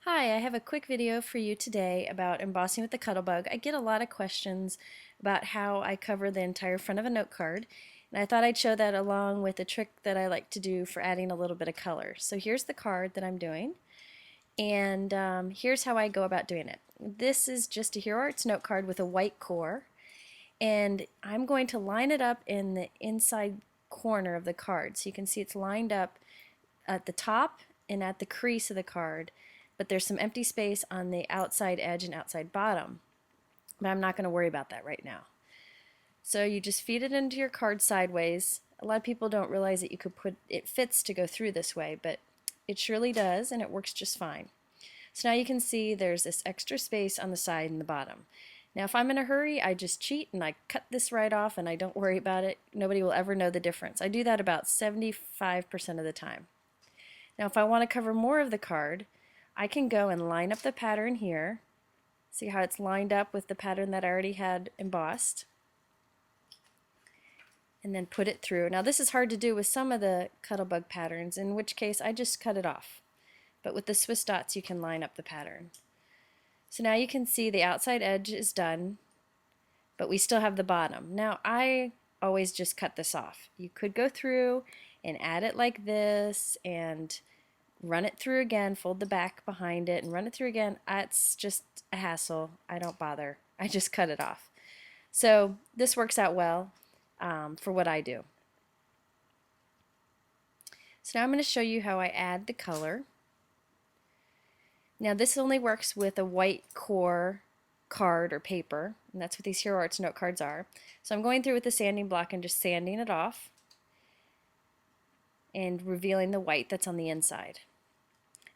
Hi, I have a quick video for you today about embossing with the Cuttlebug. I get a lot of questions about how I cover the entire front of a note card, and I thought I'd show that along with a trick that I like to do for adding a little bit of color. So here's the card that I'm doing, and here's how I go about doing it. This is just a Hero Arts note card with a white core, and I'm going to line it up in the inside corner of the card. So you can see it's lined up at the top and at the crease of the card, but there's some empty space on the outside edge and outside bottom. But I'm not going to worry about that right now. So you just feed it into your card sideways. A lot of people don't realize that you could put it fits to go through this way, but it surely does, and it works just fine. So now you can see there's this extra space on the side and the bottom. Now if I'm in a hurry, I just cheat and I cut this right off and I don't worry about it. Nobody will ever know the difference. I do that about 75% of the time. Now if I want to cover more of the card, I can go and line up the pattern here. See how it's lined up with the pattern that I already had embossed. And then put it through. Now this is hard to do with some of the Cuttlebug patterns, in which case I just cut it off. But with the Swiss dots you can line up the pattern. So now you can see the outside edge is done, but we still have the bottom. Now I always just cut this off. You could go through and add it like this and run it through again, fold the back behind it and run it through again. It's just a hassle. I don't bother. I just cut it off. So this works out well for what I do. So now I'm going to show you how I add the color. Now this only works with a white core card or paper, and that's what these Hero Arts note cards are. So I'm going through with the sanding block and just sanding it off and revealing the white that's on the inside.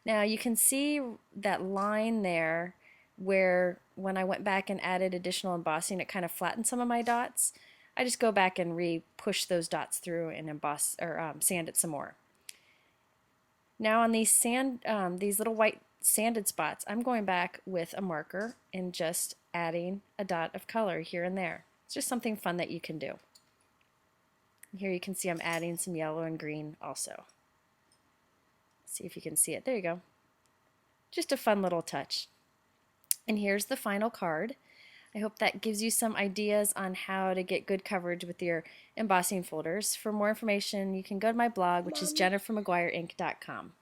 Now you can see that line there where when I went back and added additional embossing it kind of flattened some of my dots. I just go back and re-push those dots through and emboss or sand it some more. Now on these little white sanded spots, I'm going back with a marker and just adding a dot of color here and there. It's just something fun that you can do. Here you can see I'm adding some yellow and green also. See if you can see it. There you go. Just a fun little touch. And here's the final card. I hope that gives you some ideas on how to get good coverage with your embossing folders. For more information, you can go to my blog, which is jennifermcguireinc.com.